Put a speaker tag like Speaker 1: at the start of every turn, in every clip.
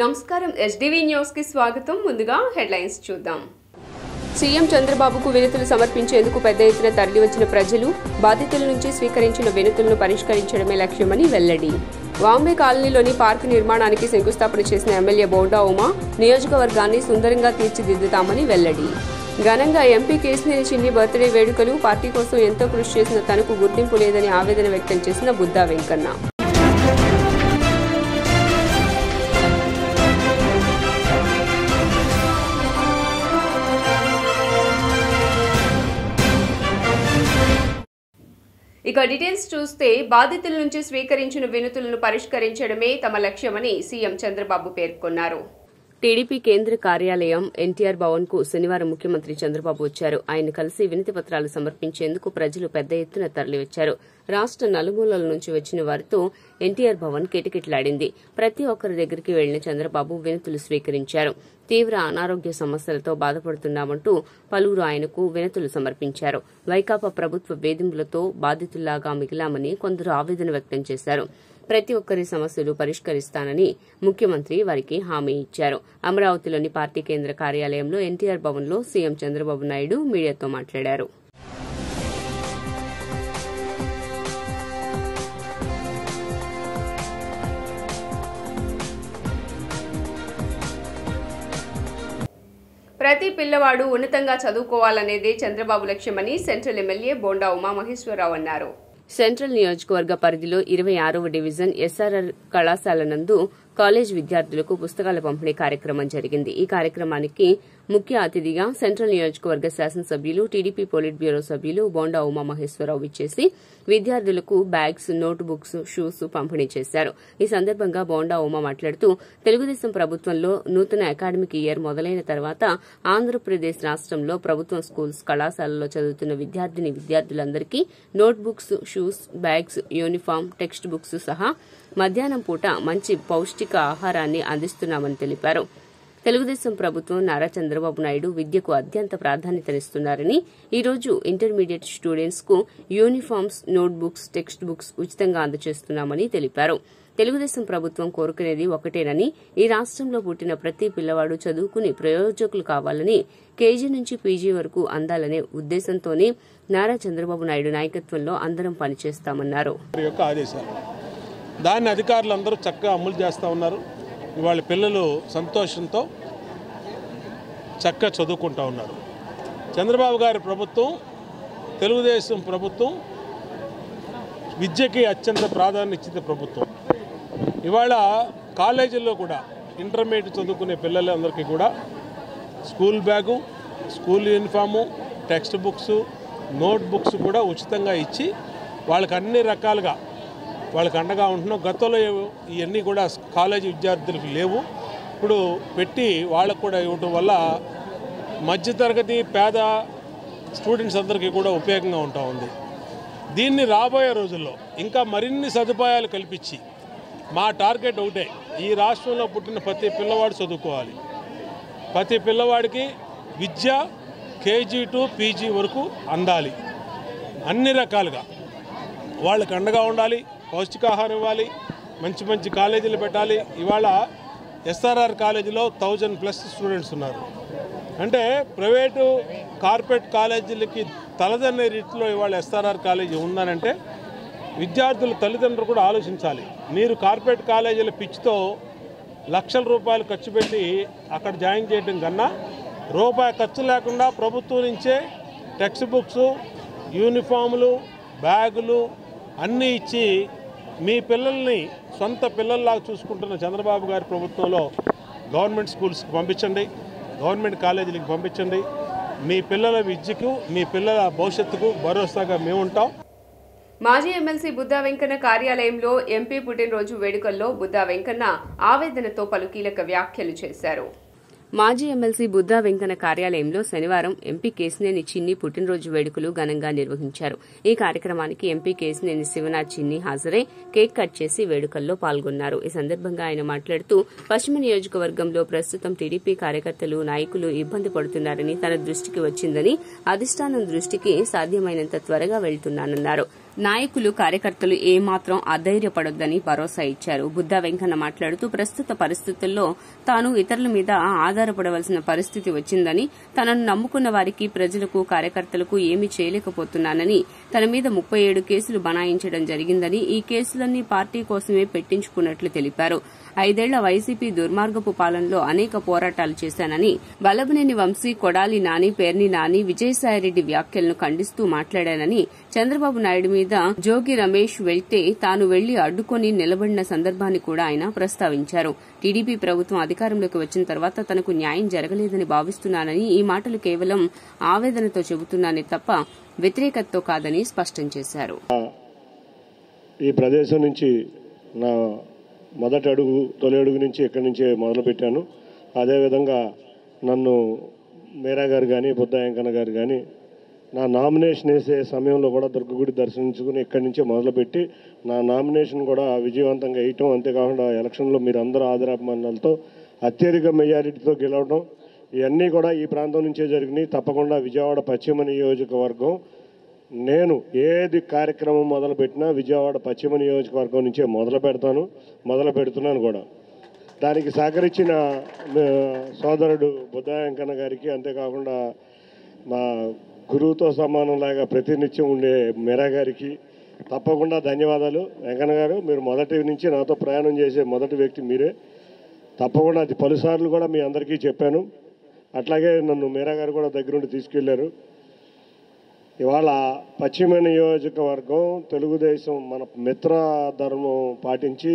Speaker 1: నమస్కారం SDV news కి స్వాగతం. ముందుగా హెడ్లైన్స్ చూద్దాం. సీఎం చంద్రబాబుకు వినతులు సమర్పించేందుకు పెద్ద ఎత్తున తరలివచ్చిన ప్రజలు బాధితుల నుంచి స్వీకరించిన వినతులను పరిష్కరించడమే లక్ష్యమని వెల్లడి. వాంబే కాలనీలోని పార్కు నిర్మాణానికి శంకుస్థాపన చేసిన ఎమ్మెల్యే బోండా ఉమా నియోజకవర్గాన్ని సుందరంగా తీర్చిదిద్దుతామని వెల్లడి. ఘనంగా ఎంపీ కేశినేని చిన్ని బర్త్డే వేడుకలు. పార్టీ కోసం ఎంతో కృషి చేసిన తనకు గుర్తింపు లేదని ఆవేదన వ్యక్తం చేసిన బుద్దా వెంకన్న. ఇక డీటెయిల్స్ చూస్తే బాధితుల నుంచి స్వీకరించిన వినతులను పరిష్కరించడమే తమ లక్ష్యమని సీఎం చంద్రబాబు పేర్కొన్నారు. టీడీపీ కేంద్ర కార్యాలయం ఎన్టీఆర్ భవన్ కు శనివారం ముఖ్యమంత్రి చంద్రబాబు వచ్చారు. ఆయన కలిసి వినతి పత్రాలు సమర్పించేందుకు ప్రజలు పెద్ద ఎత్తున తరలివచ్చారు. రాష్ట నలుమూలల నుంచి వచ్చిన వారితో ఎన్టీఆర్ భవన్ కిటకిటలాడింది. ప్రతి ఒక్కరి దగ్గరికి వెళ్లిన చంద్రబాబు వినతులు స్వీకరించారు. తీవ్ర అనారోగ్య సమస్యలతో బాధపడుతున్నామంటూ పలువురు ఆయనకు వినతులు సమర్పించారు. వైకాపా ప్రభుత్వ వేధింపులతో బాధితుల్లాగా మిగిలామని కొందరు ఆవేదన వ్యక్తం చేశారు. ప్రతి ఒక్కరి సమస్యలు పరిష్కరిస్తానని ముఖ్యమంత్రి వారికి హామీ ఇచ్చారు. అమరావతిలోని పార్టీ కేంద్ర కార్యాలయంలో ఎన్టీఆర్ భవన్లో సీఎం చంద్రబాబు నాయుడు మీడియాతో మాట్లాడారు. ప్రతి పిల్లవాడు ఉన్నతంగా చదువుకోవాలనేదే చంద్రబాబు లక్ష్యమని సెంట్రల్ ఎమ్మెల్యే బోండా ఉమామహేశ్వరరావు అన్నారు. సెంట్రల్ నియోజకవర్గ పరిధిలో 26వ డివిజన్ ఎస్ఆర్ఆర్ కళాశాల నందు కాలేజ్ విద్యార్థులకు పుస్తకాల పంపిణీ కార్యక్రమం జరిగింది. ఈ కార్యక్రమానికి ముఖ్య అతిథిగా సెంట్రల్ నియోజకవర్గ శాసనసభ్యులు టీడీపీ పోలిట్ బ్యూరో సభ్యులు బోండా ఉమామహేశ్వరరావు విచ్చేసి విద్యార్థులకు బ్యాగ్స్, నోట్ బుక్స్, షూస్ పంపిణీ చేశారు. ఈ సందర్భంగా బోండా ఉమా మాట్లాడుతూ తెలుగుదేశం ప్రభుత్వంలో నూతన అకాడమిక్ ఇయర్ మొదలైన తర్వాత ఆంధ్రప్రదేశ్ రాష్ట్రంలో ప్రభుత్వం స్కూల్స్, కళాశాలలో చదువుతున్న విద్యార్థులందరికీ note books, shoes, bags, uniform, text books సహా మధ్యాహ్నం పూట మంచి పౌష్టిక ఆహారాన్ని అందిస్తున్నామని తెలిపారు. తెలుగుదేశం ప్రభుత్వం నారా చంద్రబాబు నాయుడు విద్యకు అత్యంత ప్రాధాన్యతనిస్తున్నారని, ఈ రోజు ఇంటర్మీడియట్ స్టూడెంట్స్ కు uniforms, note books, text books ఉచితంగా అందజేస్తున్నామని తెలిపారు. తెలుగుదేశం ప్రభుత్వం కోరుకునేది ఒకటేనని, ఈ రాష్ట్రంలో పుట్టిన ప్రతి పిల్లవాడు చదువుకుని ప్రయోజకులు కావాలని, కేజీ నుంచి పీజీ వరకు అందాలనే ఉద్దేశంతోనే నారా చంద్రబాబు నాయుడు నాయకత్వంలో అందరం పనిచేస్తామన్నారు.
Speaker 2: దాన్ని అధికారులందరూ చక్కగా అమలు చేస్తూ ఉన్నారు. ఇవాళ పిల్లలు సంతోషంతో చక్కగా చదువుకుంటూ ఉన్నారు. చంద్రబాబు గారి ప్రభుత్వం, తెలుగుదేశం ప్రభుత్వం విద్యకి అత్యంత ప్రాధాన్యత ఇచ్చిన ప్రభుత్వం. ఇవాళ కాలేజీల్లో కూడా ఇంటర్మీడియట్ చదువుకునే పిల్లలందరికీ కూడా school bag, school uniform, text books, note books కూడా ఉచితంగా ఇచ్చి వాళ్ళకి అన్ని రకాలుగా వాళ్ళకి అండగా ఉంటున్నాం. గతంలో ఇవన్నీ కూడా కాలేజీ విద్యార్థులకు లేవు, ఇప్పుడు పెట్టి వాళ్ళకు కూడా ఇవ్వటం వల్ల మధ్యతరగతి పేద స్టూడెంట్స్ అందరికీ కూడా ఉపయోగంగా ఉంటా ఉంది. దీన్ని రాబోయే రోజుల్లో ఇంకా మరిన్ని సదుపాయాలు కల్పించి, మా టార్గెట్ ఒకటే, ఈ రాష్ట్రంలో పుట్టిన ప్రతి పిల్లవాడు చదువుకోవాలి. ప్రతి పిల్లవాడికి విద్య కేజీ టు పీజీ వరకు అందాలి. అన్ని రకాలుగా వాళ్ళకి అండగా ఉండాలి, పౌష్టికాహారం ఇవ్వాలి, మంచి మంచి కాలేజీలు పెట్టాలి. ఇవాళ ఎస్ఆర్ఆర్ కాలేజీలో 1000+ స్టూడెంట్స్ ఉన్నారు. అంటే ప్రైవేటు కార్పొరేట్ కాలేజీలకి తలదన్నే రీతిలో ఇవాళ ఎస్ఆర్ఆర్ కాలేజీ ఉందనంటే విద్యార్థుల తల్లిదండ్రులు కూడా ఆలోచించాలి. మీరు కార్పొరేట్ కాలేజీల పిచ్చితో లక్షల రూపాయలు ఖర్చు పెట్టి అక్కడ జాయిన్ చేయడం కన్నా రూపాయి ఖర్చు లేకుండా ప్రభుత్వం నుంచే టెక్స్ట్ బుక్స్, యూనిఫాములు, బ్యాగులు అన్నీ ఇచ్చి మీ పిల్లల్ని సొంత పిల్లల్లాగా చూసుకుంటున్న చంద్రబాబు గారి ప్రభుత్వంలో గవర్నమెంట్ స్కూల్స్కి పంపించండి, గవర్నమెంట్ కాలేజీలకు పంపించండి. మీ పిల్లల విద్యకు, మీ పిల్లల భవిష్యత్తుకు భరోసాగా మేము ఉంటాం.
Speaker 1: మాజీ ఎమ్మెల్సీ బుద్దా వెంకన్న కార్యాలయంలో ఎంపీ పుట్టినరోజు వేడుకల్లో బుద్దా వెంకన్న ఆవేదనతో పలు కీలక వ్యాఖ్యలు చేశారు. మాజీ ఎమ్మెల్సీ బుద్దా వెంకన్న కార్యాలయంలో శనివారం ఎంపీ కేశినేని చిన్ని పుట్టినరోజు వేడుకలు ఘనంగా నిర్వహించారు. ఈ కార్యక్రమానికి ఎంపీ కేశినేని శివనాథ్ చిన్ని హాజరై కేక్ కట్ చేసి వేడుకల్లో పాల్గొన్నారు. ఈ సందర్భంగా ఆయన మాట్లాడుతూ పశ్చిమ నియోజకవర్గంలో ప్రస్తుతం టీడీపీ కార్యకర్తలు, నాయకులు ఇబ్బంది పడుతున్నారని తన దృష్టికి వచ్చిందని, అధిష్టానం దృష్టికి సాధ్యమైనంత త్వరగా వెళ్తున్నానన్నారు. నాయకులు, కార్యకర్తలు ఏమాత్రం అధైర్యపడొద్దని భరోసా ఇచ్చారు. బుద్దా వెంకన్న మాట్లాడుతూ ప్రస్తుత పరిస్థితుల్లో తాను ఇతరుల మీద ఆధారపడవలసిన పరిస్థితి వచ్చిందని, తనను నమ్ముకున్న వారికి, ప్రజలకు, కార్యకర్తలకు ఏమీ చేయలేకపోతున్నానని, తన మీద 37 కేసులు బనాయించడం జరిగిందని, ఈ కేసులన్నీ పార్టీ కోసమే పెట్టించుకున్నట్లు తెలిపారు. 5 ఏళ్ల వైసీపీ దుర్మార్గపు పాలనలో అనేక పోరాటాలు చేశానని, వల్లభనేని వంశీ, కొడాలి నాని, పేర్ని నాని, విజయసాయిరెడ్డి వ్యాఖ్యలను ఖండిస్తూ మాట్లాడానని, చంద్రబాబు నాయుడు మీద జోగి రమేష్ వెళ్తే తాను వెళ్లి అడ్డుకొని నిలబడిన సందర్భాన్ని కూడా ఆయన ప్రస్తావించారు. టీడీపీ ప్రభుత్వం అధికారంలోకి వచ్చిన తర్వాత తనకు న్యాయం జరగలేదని భావిస్తున్నానని, ఈ మాటలు కేవలం ఆవేదనతో చెబుతున్నానే తప్ప వ్యతిరేకతతో కాదని స్పష్టం చేశారు.
Speaker 3: ఈ ప్రదేశం నుంచి నా మొదటి అడుగు, తొలి అడుగు నుంచి ఇక్కడి నుంచే మొదలుపెట్టాను. అదేవిధంగా నన్ను మీరా గారు కానీ, బుద్దా వెంకన్న గారు కానీ నా నామినేషన్ వేసే సమయంలో కూడా దుర్గగుడి దర్శించుకుని ఇక్కడి నుంచే మొదలుపెట్టి నా నామినేషన్ కూడా విజయవంతంగా వేయటం, అంతేకాకుండా ఎలక్షన్లో మీరు అందరూ ఆదరాభిమానాలతో అత్యధిక మెజారిటీతో గెలవడం, ఇవన్నీ కూడా ఈ ప్రాంతం నుంచే జరిగినాయి. తప్పకుండా విజయవాడ పశ్చిమ నియోజకవర్గం నేను ఏది కార్యక్రమం మొదలుపెట్టినా విజయవాడ పశ్చిమ నియోజకవర్గం నుంచే మొదలు పెడుతున్నాను కూడా. దానికి సహకరించిన సోదరుడు బుద్దా వెంకన్న గారికి, అంతేకాకుండా మా గురువుతో సమానంలాగా ప్రతినిత్యం ఉండే మీరా గారికి తప్పకుండా ధన్యవాదాలు. వెంకన్న గారు, మీరు మొదటి నుంచి నాతో ప్రయాణం చేసే మొదటి వ్యక్తి మీరే. తప్పకుండా అది పలుసార్లు కూడా మీ అందరికీ చెప్పాను. అట్లాగే నన్ను మీరా గారు కూడా దగ్గరుండి తీసుకెళ్లారు. ఇవాళ పశ్చిమ నియోజకవర్గం తెలుగుదేశం మన మిత్ర ధర్మం పాటించి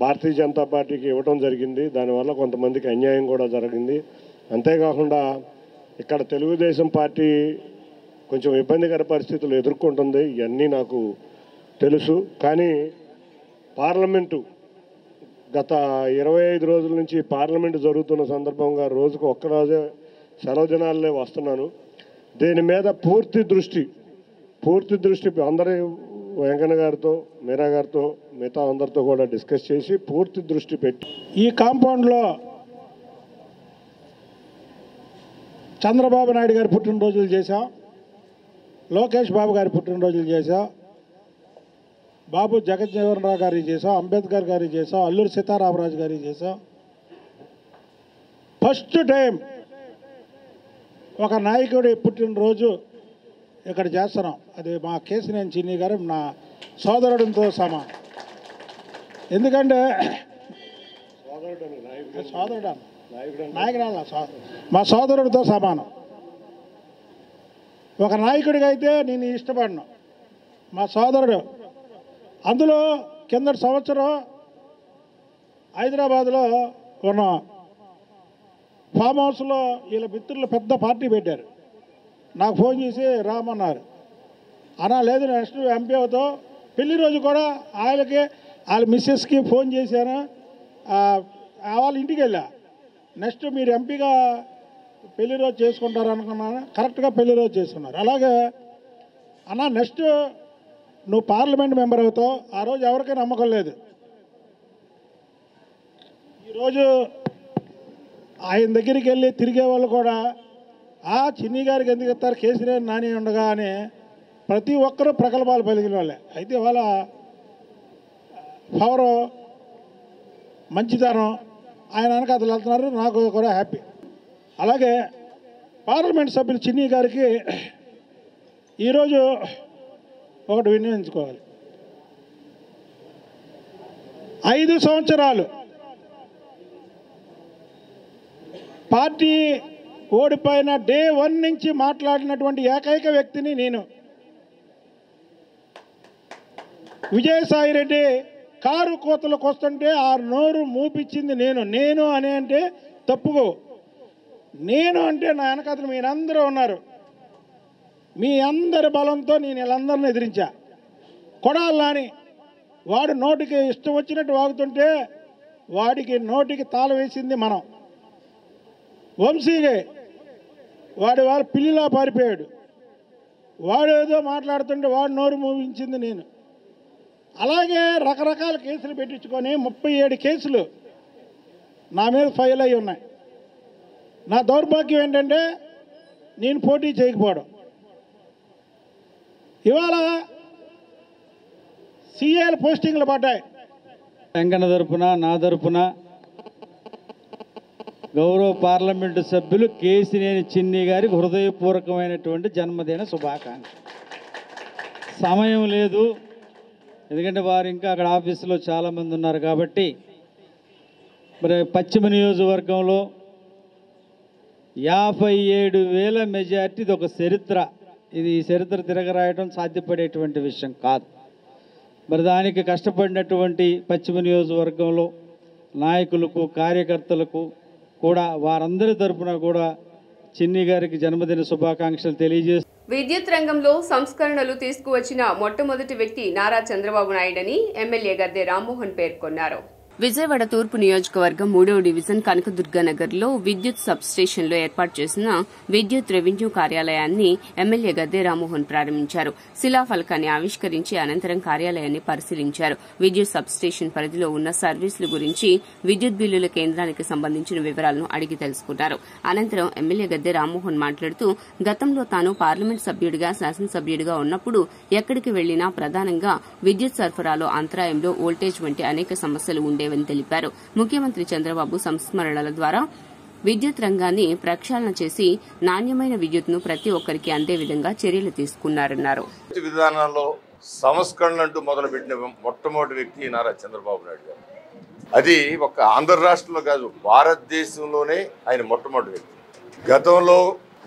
Speaker 3: భారతీయ జనతా పార్టీకి ఇవ్వడం జరిగింది. దానివల్ల కొంతమందికి అన్యాయం కూడా జరిగింది. అంతేకాకుండా ఇక్కడ తెలుగుదేశం పార్టీ కొంచెం ఇబ్బందికర పరిస్థితులు ఎదుర్కొంటుంది, ఇవన్నీ నాకు తెలుసు. కానీ పార్లమెంటు గత 25 రోజుల నుంచి పార్లమెంటు జరుగుతున్న సందర్భంగా రోజుకు ఒక్కరోజే సెలవు దినాలనే వస్తున్నాను. దీని మీద పూర్తి దృష్టి అందరి వెంకన్న గారితో, మీరా గారితో, మిగతా అందరితో కూడా డిస్కస్ చేసి పూర్తి దృష్టి పెట్టి
Speaker 4: ఈ కాంపౌండ్లో చంద్రబాబు నాయుడు గారి పుట్టినరోజులు చేశాం, లోకేష్ బాబు గారి పుట్టినరోజులు చేశాం, బాబు జగజ్జీవన్ రావు గారికి చేసాం, అంబేద్కర్ గారికి చేసాం, అల్లూరి సీతారామరాజు గారికి చేసాం. ఫస్ట్ టైం ఒక నాయకుడి పుట్టినరోజు ఇక్కడ చేస్తున్నాం. అది మా కేశినేని చిన్ని గారు నా సోదరుడితో సమానం. ఎందుకంటే మా సోదరుడితో సమానం. ఒక నాయకుడిగా అయితే నేను ఇష్టపడను, మా సోదరుడు. అందులో కిందటి సంవత్సరం హైదరాబాద్లో ఉన్న ఫామ్ హౌస్లో వీళ్ళ మిత్రులు పెద్ద పార్టీ పెట్టారు. నాకు ఫోన్ చేసి రామన్నారు. అన్నా లేదు, నెక్స్ట్ ఎంపీ అవుతావు. పెళ్లి రోజు కూడా వాళ్ళ మిస్సెస్కి ఫోన్ చేశాను. వాళ్ళ ఇంటికి వెళ్ళా. నెక్స్ట్ మీరు ఎంపీగా పెళ్లి రోజు చేసుకుంటారు అనుకున్నాను. కరెక్ట్గా పెళ్లి రోజు చేసుకున్నారు. అలాగే అన్నా నెక్స్ట్ నువ్వు పార్లమెంట్ మెంబర్ అవుతావు. ఆ రోజు ఎవరికీ నమ్మకం లేదు. ఈరోజు ఆయన దగ్గరికి వెళ్ళి తిరిగే వాళ్ళు కూడా చిన్ని గారికి ఎందుకు ఇస్తారు, కేసీఆర్ నాని ఉండగా అని ప్రతి ఒక్కరూ ప్రగల్భాలు పలికిన వాళ్ళే. అయితే వాళ్ళ పవరు, మంచితనం ఆయన వెనకాతలు వెళ్తున్నారు. నాకు కూడా హ్యాపీ. అలాగే పార్లమెంట్ సభ్యులు చిన్ని గారికి ఈరోజు ఒకటి వినియోగించుకోవాలి. 5 సంవత్సరాలు పార్టీ ఓడిపోయిన డే 1 నుంచి మాట్లాడినటువంటి ఏకైక వ్యక్తిని నేను. విజయసాయిరెడ్డి కారు కోతలకు వస్తుంటే ఆ నోరు మూపించింది నేను అని అంటే తప్పుకో. నేను అంటే నా వెనకాతలు మీరందరూ ఉన్నారు. మీ అందరి బలంతో నేను వీళ్ళందరిని ఎదిరించా. కొడాలని వాడు నోటికి ఇష్టం వచ్చినట్టు వాగుతుంటే వాడికి నోటికి తాళం వేసింది మనం. వంశీగే వాడి వాళ్ళ పిల్లిలా పారిపోయాడు. వాడు ఏదో మాట్లాడుతుంటే వాడు నోరు మూవించింది నేను. అలాగే రకరకాల కేసులు పెట్టించుకొని 37 కేసులు నా మీద ఫైల్ అయి ఉన్నాయి. నా దౌర్భాగ్యం ఏంటంటే నేను పోటీ చేయకపోవడం. ఇవాళ సీఏల పోస్టింగ్లు పడ్డాయి.
Speaker 5: వెంకన్న తరపున నా తరపున గౌరవ పార్లమెంటు సభ్యులు కేసినేని చిన్ని గారికి హృదయపూర్వకమైనటువంటి జన్మదిన శుభాకాంక్ష. సమయం లేదు, ఎందుకంటే వారు ఇంకా అక్కడ ఆఫీసులో చాలామంది ఉన్నారు కాబట్టి. మరి పశ్చిమ నియోజకవర్గంలో 57,000 మెజార్టీ, ఇది ఒక చరిత్ర. ఇది ఈ చరిత్ర తిరగరాయడం సాధ్యపడేటువంటి విషయం కాదు. మరి దానికి కష్టపడినటువంటి పశ్చిమ నియోజకవర్గంలో నాయకులకు కార్యకర్తలకు కూడా వారందరి తరపున కూడా చిన్ని గారికి జన్మదిన శుభాకాంక్షలు తెలియజేస్తూ
Speaker 1: విద్యుత్ రంగంలో సంస్కరణలు తీసుకువచ్చిన మొట్టమొదటి వ్యక్తి నారా చంద్రబాబు నాయుడని ఎమ్మెల్యే గద్దె రామ్మోహన్ పేర్కొన్నారు. విజయవాడ తూర్పు నియోజకవర్గం 3వ డివిజన్ కనకదుర్గానగర్లో విద్యుత్ సబ్ స్టేషన్లో ఏర్పాటు చేసిన విద్యుత్ రెవెన్యూ కార్యాలయాన్ని ఎమ్మెల్యే గద్దె రామ్మోహన్ ప్రారంభించారు. శిలాఫలకాన్ని ఆవిష్కరించి అనంతరం కార్యాలయాన్ని పరిశీలించారు. విద్యుత్ సబ్ స్టేషన్ పరిధిలో ఉన్న సర్వీసుల గురించి, విద్యుత్ బిల్లుల కేంద్రానికి సంబంధించిన వివరాలను అడిగి తెలుసుకున్నారు. అనంతరం ఎమ్మెల్యే గద్దె రామ్మోహన్ మాట్లాడుతూ గతంలో తాను పార్లమెంట్ సభ్యుడిగా, శాసనసభ్యుడిగా ఉన్నప్పుడు ఎక్కడికి వెళ్లినా ప్రధానంగా విద్యుత్ సరఫరాలో అంతరాయంలో వోల్టేజ్ వంటి అనేక సమస్యలు ఉండేవని తెలిపారు. ముఖ్యమంత్రి చంద్రబాబు సంస్మరణల ద్వారా విద్యుత్ రంగాన్ని ప్రక్షాళన చేసి నాణ్యమైన విద్యుత్ను ప్రతి ఒక్కరికి అందే విధంగా చర్యలు తీసుకున్నారన్నారు.
Speaker 6: విధానంలో సంస్కరణలంటూ మొదలుపెట్టిన మొట్టమొదటి వ్యక్తి నారా చంద్రబాబు నాయుడు గారు. అది ఒక ఆంధ్ర రాష్ట్రంలో కాదు, భారతదేశంలోనే ఆయన మొట్టమొదటి వ్యక్తి. గతంలో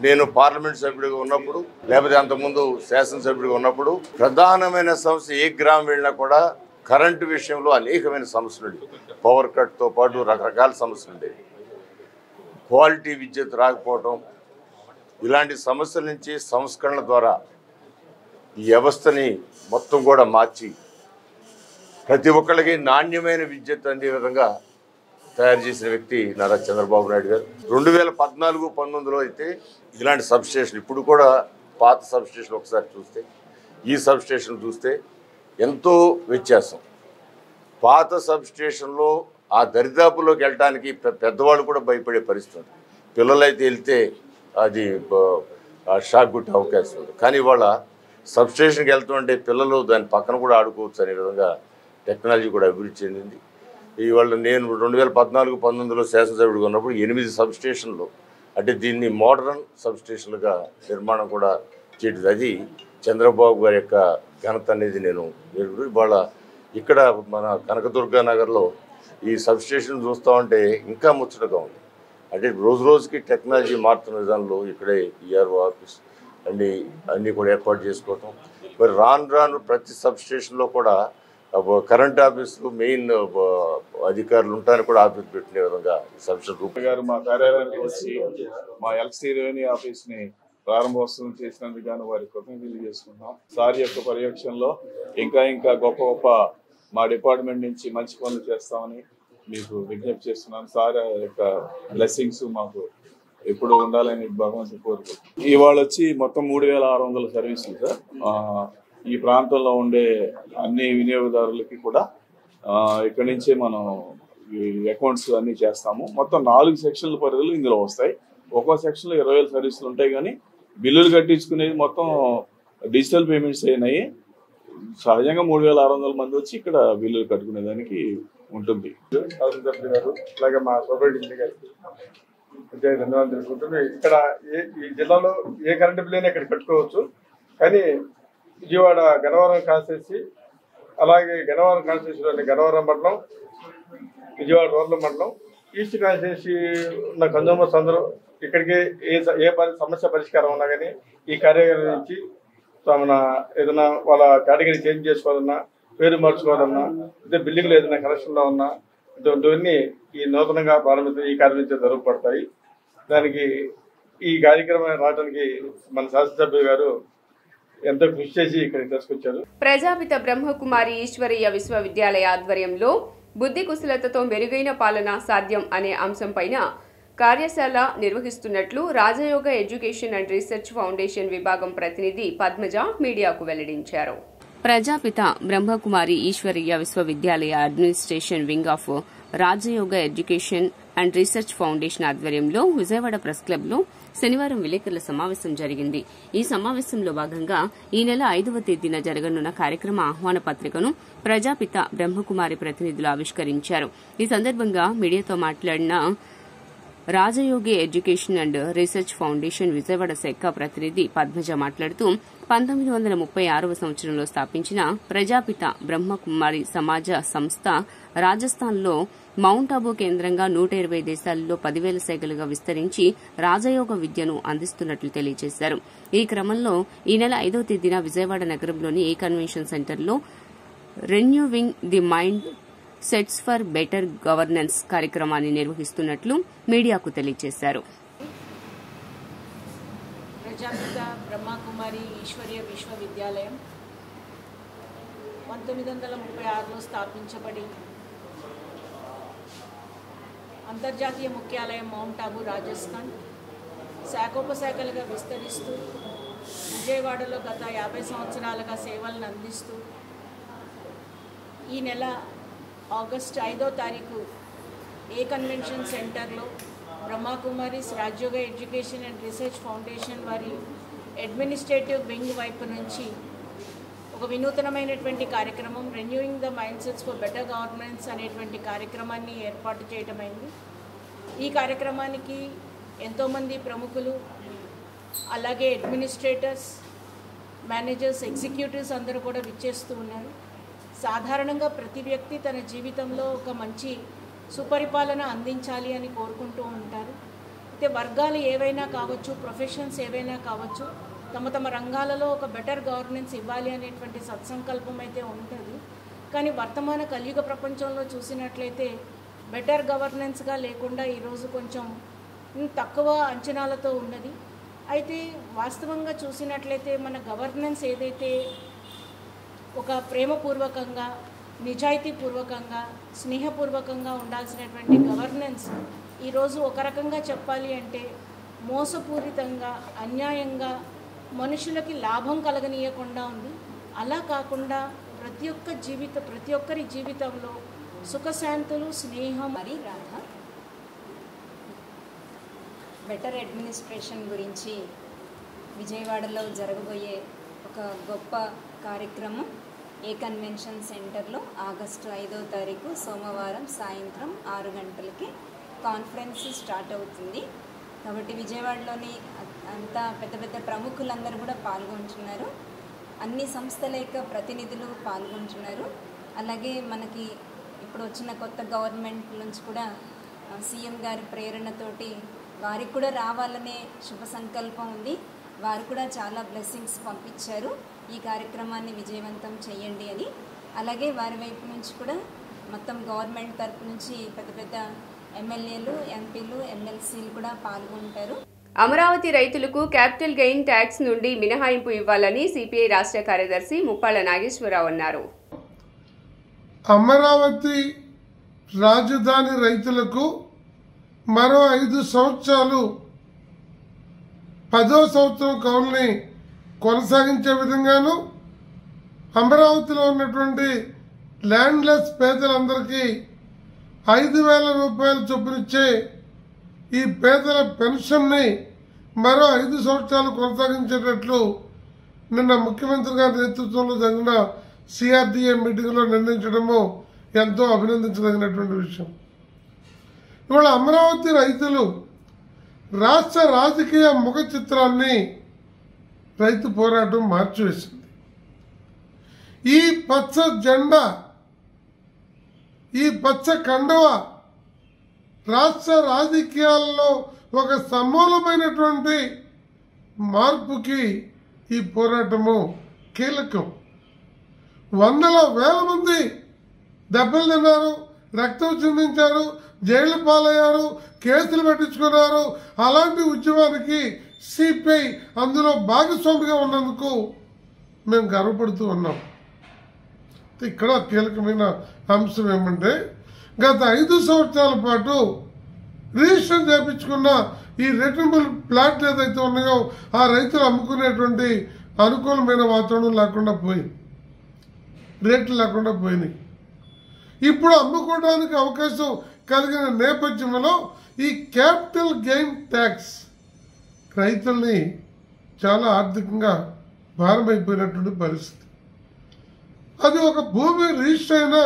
Speaker 6: నేను పార్లమెంట్ సభ్యుడిగా ఉన్నప్పుడు, లేకపోతే అంతకుముందు శాసనసభ్యుడిగా ఉన్నప్పుడు ప్రధానమైన సమస్య ఏ గ్రామం వెళ్ళినా కూడా కరెంటు విషయంలో అనేకమైన సమస్యలు ఉండేవి. పవర్ కట్తో పాటు రకరకాల సమస్యలు ఉండేవి. క్వాలిటీ విద్యుత్ రాకపోవటం, ఇలాంటి సమస్యల నుంచి సంస్కరణల ద్వారా ఈ వ్యవస్థని మొత్తం కూడా మార్చి ప్రతి ఒక్కళ్ళకి నాణ్యమైన విద్యుత్ అందే విధంగా తయారు చేసిన వ్యక్తి నారా చంద్రబాబు నాయుడు గారు. 2014-19లో అయితే ఇలాంటి సబ్స్టేషన్, ఇప్పుడు కూడా పాత సబ్స్టేషన్ ఒకసారి చూస్తే, ఈ సబ్స్టేషన్ చూస్తే ఎంతో వ్యత్యాసం. పాత సబ్స్టేషన్లో ఆ దరిదాపుల్లోకి వెళ్ళడానికి పెద్దవాళ్ళు కూడా భయపడే పరిస్థితి. పిల్లలైతే వెళ్తే అది షాక్ కొట్టే అవకాశం ఉంది. కానీ ఇవాళ సబ్స్టేషన్కి వెళ్తుంటే పిల్లలు దాని పక్కన కూడా ఆడుకోవచ్చు అనే విధంగా టెక్నాలజీ కూడా అభివృద్ధి చెందింది. ఇవాళ నేను 2014-19లో శాసనసభ్యుడిగా ఉన్నప్పుడు 8 సబ్స్టేషన్లు, అంటే దీన్ని మోడర్న్ సబ్స్టేషన్లుగా నిర్మాణం కూడా చేయడం, అది చంద్రబాబు గారి యొక్క ఘనత అనేది నేను ఇవాళ ఇక్కడ మన కనకదుర్గా నగర్లో ఈ సబ్స్టేషన్ చూస్తూ ఉంటే ఇంకా ముచ్చటగా ఉంది. అంటే రోజు రోజుకి టెక్నాలజీ మారుతున్న విధానంలో ఇక్కడే ఈఆర్ఓ ఆఫీస్ అన్నీ కూడా ఏర్పాటు చేసుకోవటం. మరి రాను ప్రతి సబ్స్టేషన్లో కూడా కరెంట్ ఆఫీసులు మెయిన్ అధికారులు ఉంటారని కూడా ఆఫీస్ పెట్టిన విధంగా సబ్స్టేషన్
Speaker 7: గారు మా కార్యాలయానికి వచ్చి మా ఎల్సీ రెవెన్యూ ఆఫీస్ని ప్రారంభోత్సవం చేసినందుకు గాను వారి కృతజ్ఞతలు చేసుకుంటాం. సార్ యొక్క పర్యవేక్షణలో ఇంకా గొప్ప మా డిపార్ట్మెంట్ నుంచి మంచి పనులు చేస్తామని మీకు విజ్ఞప్తి చేస్తున్నాను. సార్ యొక్క బ్లెస్సింగ్స్ మాకు ఎప్పుడు ఉండాలని భగవంతుని కోరుకుంటున్నాం. ఇవాళ వచ్చి మొత్తం 3,600 సర్వీసులు సార్. ఈ ప్రాంతంలో ఉండే అన్ని వినియోగదారులకి కూడా ఇక్కడి నుంచే మనం అకౌంట్స్ అన్నీ చేస్తాము. మొత్తం 4 సెక్షన్ల పరిధులు ఇందులో వస్తాయి. ఒక్కో సెక్షన్లో 20,000 సర్వీసులు ఉంటాయి. కానీ బిల్లులు కట్టించుకునేది మొత్తం డిజిటల్ పేమెంట్స్ అయినాయి. సహజంగా 3,600 మంది వచ్చి ఇక్కడ బిల్లులు కట్టుకునేదానికి ఉంటుంది.
Speaker 8: అలాగే మా సోదరుడి గారికి ధన్యవాదాలు తెలుసుకుంటున్నాను. ఇక్కడ ఈ జిల్లాలో ఏ కరెంటు బిల్లు అయినా ఇక్కడ కట్టుకోవచ్చు. కానీ విజయవాడ గన్నవరం కాన్స్టిట్యూన్సీ, అలాగే గన్నవరం కాన్స్టిట్యూన్సీలోని గన్నవరం మండలం, విజయవాడ రూరల్ మండలం, ఈస్ట్ కాన్స్టిట్యూన్సీ ఉన్న కన్జ్యూమర్స్ అందరూ ఇక్కడికి ఏ సమస్య పరిష్కారం ఉన్నా కానీ ఈ కార్యాలయం నుంచి మన ఏదైనా వాళ్ళ కేటగిరీ చేంజ్ చేసుకోవాలన్నా, పేరు మార్చుకోవాలన్నా, ఇదే బిల్డింగ్లో ఏదైనా కనెక్షన్లో ఉన్నా ఇటువంటివన్నీ ఈ నూతనంగా ప్రారంభించిన ఈ కార్యం నుంచి జరగబడతాయి. దానికి ఈ కార్యక్రమం రావడానికి మన శాసనసభ్యులు గారు ఎంతో కృషి చేసి ఇక్కడికి తీసుకొచ్చారు.
Speaker 1: ప్రజాపిత బ్రహ్మకుమారి ఈశ్వరీయ విశ్వవిద్యాలయ ఆధ్వర్యంలో బుద్ధి కుశలతతో మెరుగైన పాలన సాధ్యం అనే అంశంపైన కార్యశాల నిర్వహిస్తున్నట్లు రాజయోగ ఎడ్యుకేషన్ అండ్ రీసెర్చ్ ఫౌండేషన్ విభాగం ప్రతినిధి పద్మజ మీడియాకు వెల్లడించారు. Prajapita Brahmakumari Ishwariya Vishwavidyalaya administration wing of Rajyoga education and research foundation ఆధ్వర్యంలో విజయవాడ ప్రెస్ క్లబ్ లో శనివారం విలేకరుల సమావేశం జరిగింది. ఈ సమావేశంలో భాగంగా ఈ నెల 5వ తేదీన జరగనున్న కార్యక్రమ ఆహ్వాన పత్రికను ప్రజాపిత బ్రహ్మకుమారి ప్రతినిధులు ఆవిష్కరించారు. ఈ సందర్భంగా మీడియాతో మాట్లాడిన Rajayogi education and research foundation Vijayawada శాఖ ప్రతినిధి పద్మజ మాట్లాడుతూ 1936వ సంవత్సరంలో స్థాపించిన ప్రజాపిత బ్రహ్మకుమారి సమాజ సంస్థ రాజస్థాన్లో మౌంట్ ఆబూ కేంద్రంగా 120 దేశాలలో 10,000 శాఖలుగా విస్తరించి రాజయోగ విద్యను అందిస్తున్నట్లు తెలియజేశారు. ఈ క్రమంలో ఈ నెల 5వ తేదీన విజయవాడ నగరంలోని ఏ కన్వెన్షన్ సెంటర్లో రెన్యూవింగ్ the mind sets for better governance కార్యక్రమాన్ని నిర్వహిస్తున్నట్లు మీడియాకు తెలియజేశారు.
Speaker 9: ప్రజాపిత బ్రహ్మకుమారి ఈశ్వరీయ విశ్వవిద్యాలయం 1936లో స్థాపించబడి అంతర్జాతీయ ముఖ్యాలయం మౌంట్ ఆబూ రాజస్థాన్ శాఖోపశాఖలుగా విస్తరిస్తూ విజయవాడలో గత 50 సంవత్సరాలుగా సేవలను అందిస్తూ ఈ నెల ఆగస్టు 5వ తారీఖు ఏ కన్వెన్షన్ సెంటర్లో Brahmakumaris Rajyoga education and research foundation వారి అడ్మినిస్ట్రేటివ్ వింగ్ వైపు నుంచి ఒక వినూతనమైనటువంటి కార్యక్రమం renewing the mind sets for better governance అనేటువంటి కార్యక్రమాన్ని ఏర్పాటు చేయటమైంది. ఈ కార్యక్రమానికి ఎంతోమంది ప్రముఖులు అలాగే అడ్మినిస్ట్రేటర్స్, మేనేజర్స్, ఎగ్జిక్యూటివ్స్ అందరూ కూడా విచ్చేస్తూ ఉన్నారు. సాధారణంగా ప్రతి వ్యక్తి తన జీవితంలో ఒక మంచి సుపరిపాలన అందించాలి అని కోరుకుంటూ ఉంటారు. అయితే వర్గాలు ఏవైనా కావచ్చు, ప్రొఫెషన్స్ ఏవైనా కావచ్చు, తమ తమ రంగాలలో ఒక బెటర్ గవర్నెన్స్ ఇవ్వాలి అనేటువంటి సత్సంకల్పం అయితే ఉంటుంది. కానీ వర్తమాన కలియుగ ప్రపంచంలో చూసినట్లయితే బెటర్ గవర్నెన్స్గా లేకుండా ఈరోజు కొంచెం తక్కువ అంచనాలతో ఉన్నది. అయితే వాస్తవంగా చూసినట్లయితే మన గవర్నెన్స్ ఏదైతే ఒక ప్రేమపూర్వకంగా, నిజాయితీపూర్వకంగా, స్నేహపూర్వకంగా ఉండాల్సినటువంటి గవర్నెన్స్ ఈరోజు ఒక రకంగా చెప్పాలి అంటే మోసపూరితంగా, అన్యాయంగా, మనుషులకి లాభం కలగనీయకుండా ఉంది. అలా కాకుండా ప్రతి ఒక్కరి జీవితంలో సుఖశాంతులు, స్నేహం.
Speaker 10: మరి రాధ బెటర్ అడ్మినిస్ట్రేషన్ గురించి విజయవాడలో జరగబోయే ఒక గొప్ప కార్యక్రమం ఏ కన్వెన్షన్ సెంటర్లో ఆగస్టు 5వ తారీఖు సోమవారం సాయంత్రం 6 గంటలకి కాన్ఫరెన్స్ స్టార్ట్ అవుతుంది. కాబట్టి విజయవాడలోని అంతా పెద్ద పెద్ద ప్రముఖులందరూ కూడా పాల్గొంటున్నారు. అన్ని సంస్థల యొక్క ప్రతినిధులు పాల్గొంటున్నారు. అలాగే మనకి ఇప్పుడు వచ్చిన కొత్త గవర్నమెంట్ నుంచి కూడా సీఎం గారి ప్రేరణతోటి వారికి కూడా రావాలనే శుభ సంకల్పం ఉంది. వారు కూడా చాలా బ్లెస్సింగ్స్ పంపించారు ఈ కార్యక్రమాన్ని విజయవంతం చేయండి అని. అలాగే వారి వైపు నుంచి కూడా మొత్తం గవర్నమెంట్ తరపు నుంచి పెద్ద పెద్ద ఎమ్మెల్యేలు, ఎంపీలు, ఎమ్మెల్సీలు కూడా పాల్గొంటారు.
Speaker 1: అమరావతి రైతులకు క్యాపిటల్ గెయిన్ ట్యాక్స్ నుండి మినహాయింపు ఇవ్వాలని సిపిఐ రాష్ట్ర కార్యదర్శి ముప్పాళ్ల నాగేశ్వరరావు అన్నారు.
Speaker 11: అమరావతి రాజధాని రైతులకు మరో 5 సంవత్సరాలు 10వ సంవత్సరం కౌలుని కొనసాగించే విధంగాను, అమరావతిలో ఉన్నటువంటి ల్యాండ్లెస్ పేదలందరికీ 5,000 రూపాయలు చొప్పునిచ్చే ఈ పేదల పెన్షన్ని మరో 5 సంవత్సరాలు కొనసాగించేటట్లు నిన్న ముఖ్యమంత్రి గారి నేతృత్వంలో జరిగిన సిఆర్డీఏ మీటింగ్లో నిర్ణయించడము ఎంతో అభినందించదగినటువంటి విషయం. ఇవాళ అమరావతి రైతులు రాష్ట్ర రాజకీయ ముఖ చిత్రాన్ని రైతు పోరాటం మార్చివేసింది. ఈ పచ్చ జెండా, ఈ పచ్చ కండువ రాష్ట్ర రాజకీయాల్లో ఒక సమూలమైనటువంటి మార్పుకి ఈ పోరాటము కీలకం. వందల వేల మంది దెబ్బలు తిన్నారు, రక్తం చిందించారు, జైలు పాలయ్యారు, కేసులు పెట్టించుకున్నారు. అలాంటి ఉద్యమానికి సిపిఐ అందులో భాగస్వామిగా ఉన్నందుకు మేము గర్వపడుతూ ఉన్నాం. ఇక్కడ కీలకమైన అంశం ఏమంటే, గత 5 సంవత్సరాల పాటు రిజిస్టర్ చేయించుకున్న ఈ రిటర్నబుల్ ప్లాట్లు ఏదైతే ఉన్నాయో ఆ రైతులు అమ్ముకునేటువంటి అనుకూలమైన వాతావరణం లేకుండా పోయింది, రేట్లు లేకుండా పోయినాయి. ఇప్పుడు అమ్ముకోవడానికి అవకాశం కలిగిన నేపథ్యంలో ఈ క్యాపిటల్ గెయిన్ ట్యాక్స్ రైతుల్ని చాలా ఆర్థికంగా భారమైపోయినటువంటి పరిస్థితి. అది ఒక భూమి రిజిస్టర్ అయిన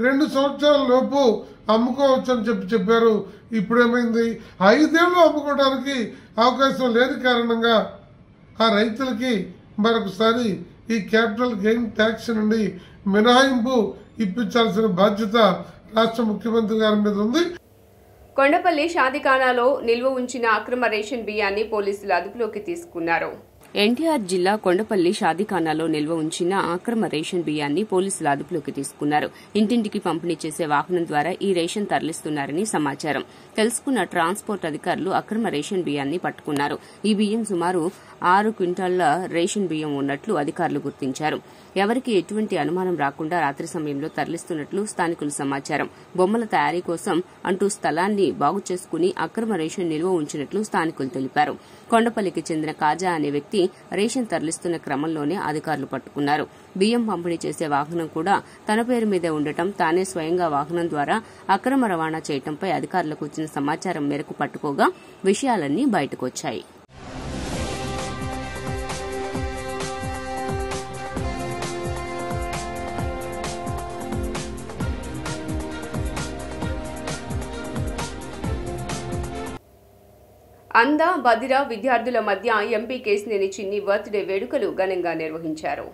Speaker 11: 2 సంవత్సరాల లోపు అమ్ముకోవచ్చు అని చెప్పారు. ఇప్పుడేమైంది, 5 ఏళ్ళు అమ్ముకోవడానికి అవకాశం లేని కారణంగా ఆ రైతులకి మరొకసారి ఈ క్యాపిటల్ గెయిన్ ట్యాక్స్ నుండి మినహాయింపు ఇప్పించాల్సిన బాధ్యత రాష్ట్ర ముఖ్యమంత్రి గారి మీద ఉంది.
Speaker 1: కొండపల్లి షాదిఖానాలో నిల్వ ఉంచిన అక్రమ రేషన్ బియ్యాన్ని పోలీసులు అదుపులోకి తీసుకున్నారు. ఎన్టీఆర్ జిల్లా కొండపల్లి షాదిఖానాలో నిల్వ ఉంచిన అక్రమ రేషన్ బియ్యాన్ని పోలీసులు అదుపులోకి తీసుకున్నారు. ఇంటింటికి పంపిణీ చేసే వాహనం ద్వారా ఈ రేషన్ తరలిస్తున్నారని సమాచారం తెలుసుకున్న ట్రాన్స్పోర్ట్ అధికారులు అక్రమ రేషన్ బియ్యాన్ని పట్టుకున్నారు. ఈ బియ్యం సుమారు 6 క్వింటాళ్ల రేషన్ బియ్యం ఉన్నట్లు అధికారులు గుర్తించారు. ఎవరికి ఎటువంటి అనుమానం రాకుండా రాత్రి సమయంలో తరలిస్తున్నట్లు స్థానికులు సమాచారం. బొమ్మల తయారీ కోసం అంటూ స్థలాన్ని బాగు చేసుకుని అక్రమ రేషన్ నిల్వ ఉంచినట్లు స్థానికులు తెలిపారు. కొండపల్లికి చెందిన కాజా అనే వ్యక్తి రేషన్ తరలిస్తున్న క్రమంలోనే అధికారులు పట్టుకున్నారు. బియ్యం పంపిణీ చేసే వాహనం కూడా తన పేరు మీదే ఉండటం, తానే స్వయంగా వాహనం ద్వారా అక్రమ రవాణా చేయడంపై అధికారులకు వచ్చిన సమాచారం మేరకు పట్టుకోగా విషయాలన్నీ బయటకొచ్చాయి. అంద బదిర విద్యార్థుల మధ్య ఎంపీ కేశినేని చిన్ని బర్త్డే వేడుకలు ఘనంగా నిర్వహించారు.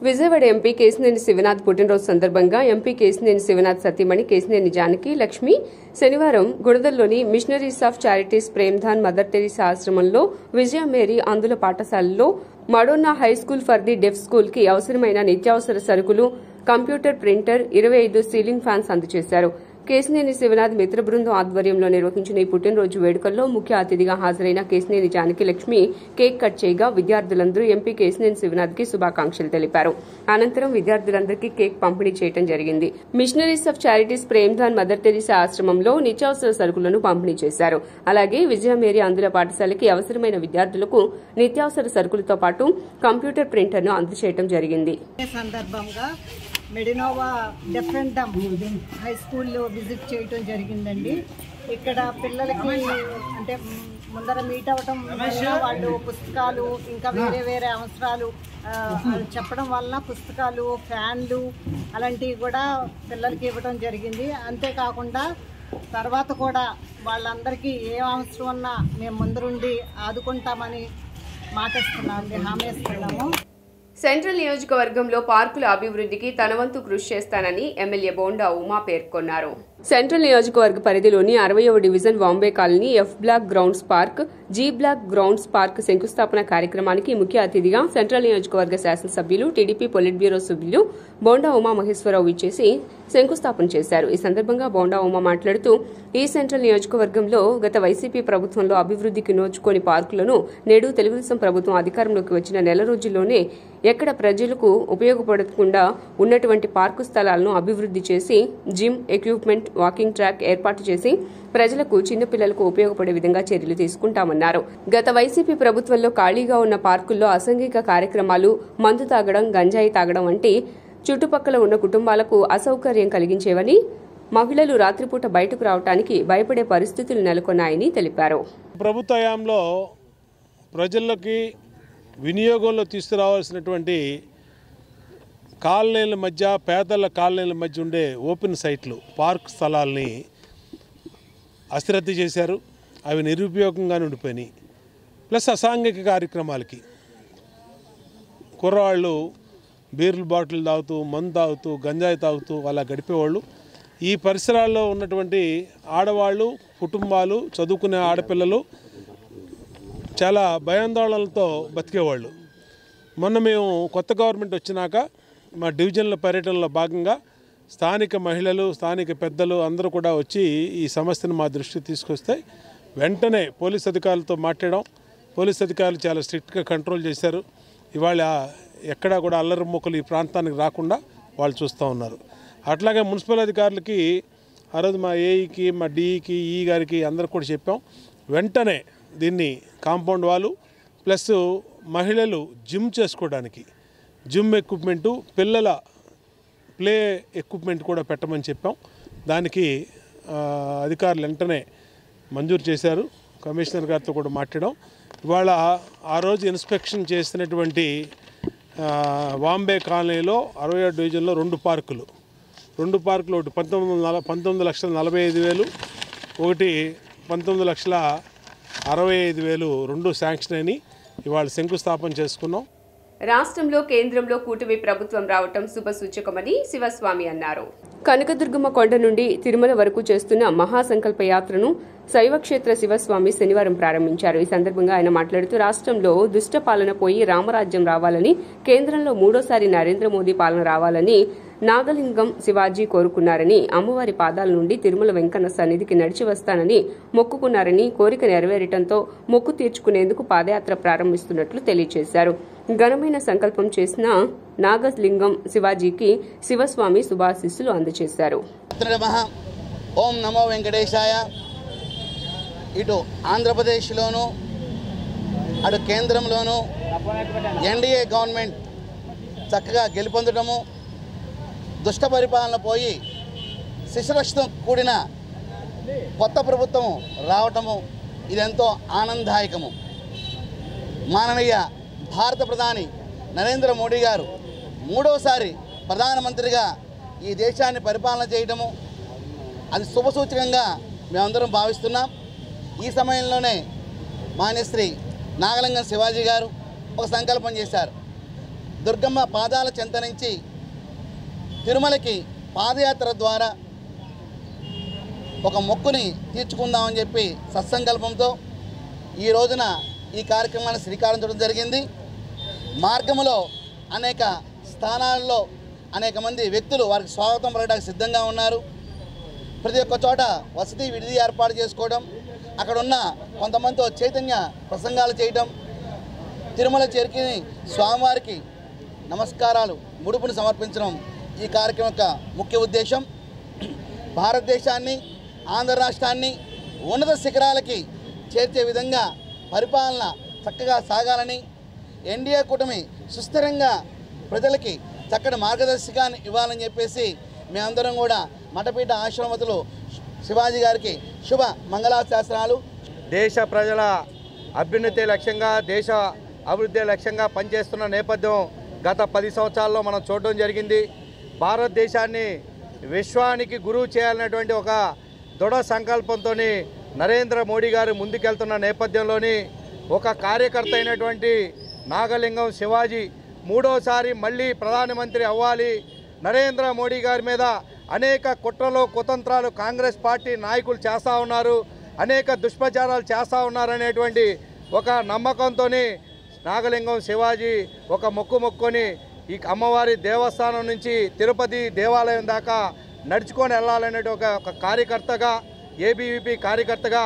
Speaker 1: విజయవాడ ఎంపీ కేశినేని శివనాథ్ పుట్టినరోజు సందర్భంగా ఎంపీ కేశినేని శివనాథ్ సతీమణి కేశినేని జానకి లక్ష్మి శనివారం గుడదల్లోని missionaries of charities Premdan Mother Teresa ఆశ్రమంలో విజయ మేరీ అందుల పాఠశాలలో Madonna high school for the deaf school కి అవసరమైన నిత్యావసర సరుకులు, కంప్యూటర్ ప్రింటర్, 25 సీలింగ్ ఫ్యాన్స్ అందజేశారు. కేశినేని శివనాథ్ మిత్ర బృందం ఆధ్వర్యంలో నిర్వహించిన ఈ పుట్టినరోజు వేడుకల్లో ముఖ్య అతిథిగా హాజరైన కేశినేని జానకి లక్ష్మి కేక్ కట్ చేయగా విద్యార్థులందరూ ఎంపీ కేశినేని శివనాథ్ కి శుభాకాంక్షలు తెలిపారు. అనంతరం విద్యార్థులందరికీ కేక్ పంపిణీ చేయడం జరిగింది. Missionaries of charities Premdan Mother Teresa ఆశ్రమంలో నిత్యావసర సరుకులను పంపిణీ చేశారు. అలాగే విజయ మేరీ అందుల పాఠశాలకి అవసరమైన విద్యార్థులకు నిత్యావసర సరుకులతో పాటు కంప్యూటర్ ప్రింటర్ను అందజేయడం జరిగింది.
Speaker 12: Medinova deaf and dumb high స్కూల్లో విజిట్ చేయటం జరిగిందండి. ఇక్కడ పిల్లలకి అంటే ముందర మీట్ అవ్వటం వల్ల వాళ్ళు పుస్తకాలు ఇంకా వేరే వేరే అవసరాలు చెప్పడం వలన పుస్తకాలు, ఫ్యాన్లు అలాంటివి కూడా పిల్లలకి ఇవ్వడం జరిగింది. అంతేకాకుండా తర్వాత కూడా వాళ్ళందరికీ ఏ అవసరం ఉన్నా మేము ముందరుండి ఆదుకుంటామని మాటిస్తున్నామండి, హామీ ఇస్తున్నాము.
Speaker 1: సెంట్రల్ నియోజకవర్గంలో పార్కుల అభివృద్ధికి తన వంతు కృషి చేస్తానని ఎమ్మెల్యే బోండా ఉమా పేర్కొన్నారు. సెంట్రల్ నియోజకవర్గ పరిధిలోని 60వ division Bombay colony F block grounds park, G block grounds park శంకుస్థాపన కార్యక్రమానికి ముఖ్య అతిథిగా సెంట్రల్ నియోజకవర్గ శాసనసభ్యులు, టీడీపీ పొలిట్ బ్యూరో సభ్యులు బోండా ఉమా మహేశ్వరరావు ఇచ్చేసి శంకుస్థాపన చేశారు. ఈ సందర్భంగా బోండా ఉమా మాట్లాడుతూ ఈ సెంట్రల్ నియోజకవర్గంలో గత వైసీపీ ప్రభుత్వంలో అభివృద్ధికి నోచుకోని పార్కులను నేడు తెలుగుదేశం ప్రభుత్వం అధికారంలోకి వచ్చిన నెల రోజుల్లోనే ఎక్కడ ప్రజలకు ఉపయోగపడకుండా ఉన్నటువంటి పార్కు స్థలాలను అభివృద్ధి చేసి జిమ్, ఎక్విప్మెంట్, వాకింగ్ ట్రాక్ ఏర్పాటు చేసి ప్రజలకు, చిన్నపిల్లలకు ఉపయోగపడే విధంగా చర్యలు తీసుకుంటామన్నారు. గత వైసీపీ ప్రభుత్వంలో ఖాళీగా ఉన్న పార్కుల్లో అసాంఘిక కార్యక్రమాలు, మందు తాగడం, గంజాయి తాగడం వంటి చుట్టుపక్కల ఉన్న కుటుంబాలకు అసౌకర్యం కలిగించేవని, మహిళలు రాత్రిపూట బయటకు రావడానికి భయపడే పరిస్థితులు నెలకొన్నాయని తెలిపారు.
Speaker 2: ప్రభుత్వ హయాంలో ప్రజలకి వినియోగంలో తీసుకురావాల్సినటువంటి కాలనీల మధ్య, పేదల కాలనీల మధ్య ఉండే ఓపెన్ సైట్లు, పార్క్ స్థలాల్ని అశ్రద్ధ చేశారు. అవి నిరుపయోగంగా ఉండిపోయినాయి. ప్లస్ అసాంఘిక కార్యక్రమాలకి కుర్రవాళ్ళు బీర్లు బాటిల్ తాగుతూ, మందు తాగుతూ, గంజాయి తాగుతూ అలా గడిపేవాళ్ళు. ఈ పరిసరాల్లో ఉన్నటువంటి ఆడవాళ్ళు, కుటుంబాలు, చదువుకునే ఆడపిల్లలు చాలా భయాందోళనలతో బతికేవాళ్ళు. మొన్న మేము కొత్త గవర్నమెంట్ వచ్చినాక మా డివిజన్ల పర్యటనలో భాగంగా స్థానిక మహిళలు, స్థానిక పెద్దలు అందరూ కూడా వచ్చి ఈ సమస్యను మా దృష్టికి తీసుకొస్తే వెంటనే పోలీస్ అధికారులతో మాట్లాడడం, పోలీస్ అధికారులు చాలా స్ట్రిక్ట్గా కంట్రోల్ చేశారు. ఇవాళ ఎక్కడా కూడా అల్లరి మొక్కలు ఈ ప్రాంతానికి రాకుండా వాళ్ళు చూస్తూ ఉన్నారు. అట్లాగే మున్సిపల్ అధికారులకి ఆ రోజు మా ఏఈకి, మా డిఈకి, ఈ గారికి అందరికి కూడా చెప్పాం. వెంటనే దీన్ని కాంపౌండ్ వాలు ప్లస్ మహిళలు జిమ్ చేసుకోవడానికి జిమ్ ఎక్విప్మెంటు, పిల్లల ప్లే ఎక్విప్మెంట్ కూడా పెట్టమని చెప్పాం. దానికి అధికారులు వెంటనే మంజూరు చేశారు. కమిషనర్ గారితో కూడా మాట్లాడాం. ఇవాళ ఆ రోజు ఇన్స్పెక్షన్ చేసినటువంటి వాంబే కాలనీలో 67 డివిజన్లో 2 పార్కులు, ఒకటి 19,45,000, ఒకటి 19,65,000 2 శాంక్షన్ అని ఇవాళ శంకుస్థాపన చేసుకున్నాం.
Speaker 1: రాష్ట్రంలో కేంద్రంలో కూటమి ప్రభుత్వం రావటం శుభసూచకమని శివస్వామి అన్నారు. కనకదుర్గమ్మ కొండ నుండి తిరుమల వరకు చేస్తున్న మహాసంకల్ప యాత్రను శైవక్షేత్ర శివస్వామి శనివారం ప్రారంభించారు. ఈ సందర్భంగా ఆయన మాట్లాడుతూ రాష్ట్రంలో దుష్ట పాలన పోయి రామరాజ్యం రావాలని, కేంద్రంలో 3వసారి నరేంద్ర మోదీ పాలన రావాలని నాగలింగం శివాజీ కోరుకున్నారని, అమ్మవారి పాదాల నుండి తిరుమల వెంకన్న సన్నిధికి నడిచి వస్తానని మొక్కుకున్నారని, కోరిక నెరవేరటంతో మొక్కు తీర్చుకునేందుకు పాదయాత్ర ప్రారంభిస్తున్నట్లు తెలియజేశారు. ఘనమైన సంకల్పం చేసిన నాగలింగం శివాజీకి శివస్వామి శుభాశీస్సులు అందజేశారు.
Speaker 13: ఓం నమో వెంకటేశాయ. ఇటు ఆంధ్రప్రదేశ్లోనూ అటు కేంద్రంలోనూ ఎన్డీఏ గవర్నమెంట్ చక్కగా గెలుపొందడము, దుష్ట పరిపాలన పోయి శిశురక్షతో కూడిన కొత్త ప్రభుత్వం రావటము ఇదెంతో ఆనందదాయకము. మాననీయ భారత ప్రధాని నరేంద్ర మోడీ గారు 3వసారి ప్రధానమంత్రిగా ఈ దేశాన్ని పరిపాలన చేయడము అది శుభసూచకంగా మేమందరం భావిస్తున్నాం. ఈ సమయంలోనే మాన్యశ్రీ నాగలింగం శివాజీ గారు ఒక సంకల్పం చేశారు. దుర్గమ్మ పాదాల చెంత నుంచి తిరుమలకి పాదయాత్ర ద్వారా ఒక మొక్కుని తీర్చుకుందామని చెప్పి సత్సంకల్పంతో ఈ రోజున ఈ కార్యక్రమాన్ని శ్రీకారం చుట్టడం జరిగింది. మార్గంలో అనేక స్థానాల్లో అనేక మంది వ్యక్తులు వారికి స్వాగతం పలకడానికి సిద్ధంగా ఉన్నారు. ప్రతి ఒక్క చోట వసతి విడిది ఏర్పాటు చేసుకోవడం, అక్కడ ఉన్న కొంతమందితో చైతన్య ప్రసంగాలు చేయడం, తిరుమల చేరుకుని స్వామివారికి నమస్కారాలు ముడుపును సమర్పించడం ఈ కార్యక్రమం యొక్క ముఖ్య ఉద్దేశం. భారతదేశాన్ని, ఆంధ్ర రాష్ట్రాన్ని ఉన్నత శిఖరాలకి చేర్చే విధంగా పరిపాలన చక్కగా సాగాలని, ఎన్డీఏ కూటమి సుస్థిరంగా ప్రజలకి చక్కటి మార్గదర్శకాన్ని ఇవ్వాలని చెప్పేసి మేమందరం కూడా మఠపీఠ ఆశ్రమతులు శివాజీ గారికి శుభ మంగళాశాసనాలు.
Speaker 14: దేశ ప్రజల అభ్యున్నతి లక్ష్యంగా, దేశ అభివృద్ధి లక్ష్యంగా పనిచేస్తున్న నేపథ్యం గత 10 సంవత్సరాల్లో మనం చూడడం జరిగింది. భారతదేశాన్ని విశ్వానికి గురువు చేయాలనేటువంటి ఒక దృఢ సంకల్పంతో నరేంద్ర మోడీ గారు ముందుకెళ్తున్న నేపథ్యంలోని ఒక కార్యకర్త అయినటువంటి నాగలింగం శివాజీ 3వసారి మళ్ళీ ప్రధానమంత్రి అవ్వాలి, నరేంద్ర మోడీ గారి మీద అనేక కుట్రలు కుతంత్రాలు కాంగ్రెస్ పార్టీ నాయకులు చేస్తూ ఉన్నారు, అనేక దుష్ప్రచారాలు చేస్తూ ఉన్నారనేటువంటి ఒక నమ్మకంతో నాగలింగం శివాజీ ఒక మొక్కుని ఈ అమ్మవారి దేవస్థానం నుంచి తిరుపతి దేవాలయం దాకా నడుచుకొని వెళ్ళాలనే ఒక కార్యకర్తగా, ఏబీవీపీ కార్యకర్తగా,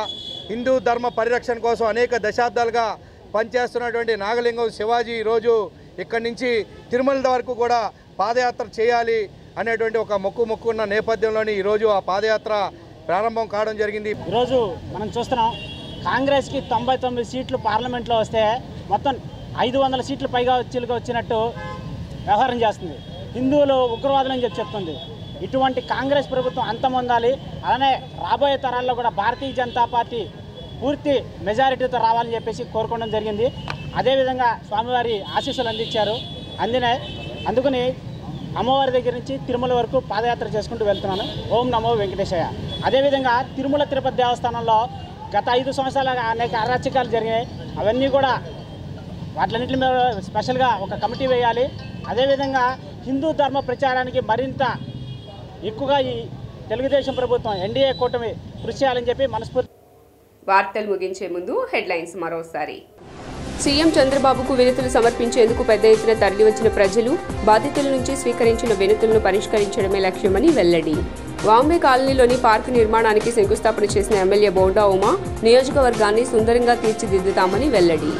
Speaker 14: హిందూ ధర్మ పరిరక్షణ కోసం అనేక దశాబ్దాలుగా పనిచేస్తున్నటువంటి నాగలింగం శివాజీ ఈరోజు ఇక్కడి నుంచి తిరుమల వరకు కూడా పాదయాత్ర చేయాలి అనేటువంటి ఒక మొక్కున్న నేపథ్యంలోని ఈరోజు ఆ పాదయాత్ర ప్రారంభం కావడం జరిగింది.
Speaker 15: ఈరోజు మనం చూస్తున్నాం కాంగ్రెస్కి 99 సీట్లు పార్లమెంట్లో వస్తే మొత్తం 500 సీట్లు పైగా వచ్చినట్టు వ్యవహారం చేస్తుంది. హిందువులు ఉగ్రవాదులు అని చెప్తుంది. ఇటువంటి కాంగ్రెస్ ప్రభుత్వం అంతమొందాలి. అలానే రాబోయే తరాల్లో కూడా భారతీయ జనతా పార్టీ పూర్తి మెజారిటీతో రావాలని చెప్పేసి కోరుకోవడం జరిగింది. అదేవిధంగా స్వామివారి ఆశీస్సులు అందించారు. అందుకని అమ్మవారి దగ్గర నుంచి తిరుమల వరకు పాదయాత్ర చేసుకుంటూ వెళ్తున్నాను. ఓం నమో వెంకటేశయ్య. అదేవిధంగా తిరుమల తిరుపతి దేవస్థానంలో గత 5 సంవత్సరాలుగా అనేక అరాచకాలు జరిగాయి. అవన్నీ కూడా వాటిలన్నింటి మీద స్పెషల్గా ఒక కమిటీ వేయాలి. అదేవిధంగా హిందూ ధర్మ ప్రచారానికి మరింత ఎక్కువగా ఈ తెలుగుదేశం ప్రభుత్వం ఎన్డీఏ కూటమి కృషి చేయాలని చెప్పి మనస్ఫూర్తి.
Speaker 1: వార్తలు ముగించే ముందు హెడ్లైన్స్ మరోసారి. సీఎం చంద్రబాబుకు వినతులు సమర్పించేందుకు పెద్ద ఎత్తున తరలివచ్చిన ప్రజలు, బాధితుల నుంచి స్వీకరించిన వినతులను పరిష్కరించడమే లక్ష్యమని వెల్లడి. వాంబే కాలనీలోని పార్కు నిర్మాణానికి శంకుస్థాపన చేసిన ఎమ్మెల్యే బోండా ఉమా, నియోజకవర్గాన్ని సుందరంగా తీర్చిదిద్దుతామని వెల్లడి.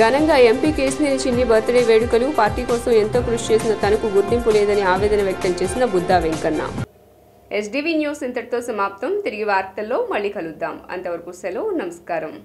Speaker 1: ఘనంగా ఎంపీ కేశినేని చిన్ని బర్త్డే వేడుకలు, పార్టీ కోసం ఎంతో కృషి చేసిన తనకు గుర్తింపు లేదని ఆవేదన వ్యక్తం చేసిన బుద్దా వెంకన్న. SDV న్యూస్ ఇంతటితో సమాప్తం. తిరిగి వార్తల్లో మళ్ళీ కలుద్దాం. అంతవరకు సెలవు. నమస్కారం.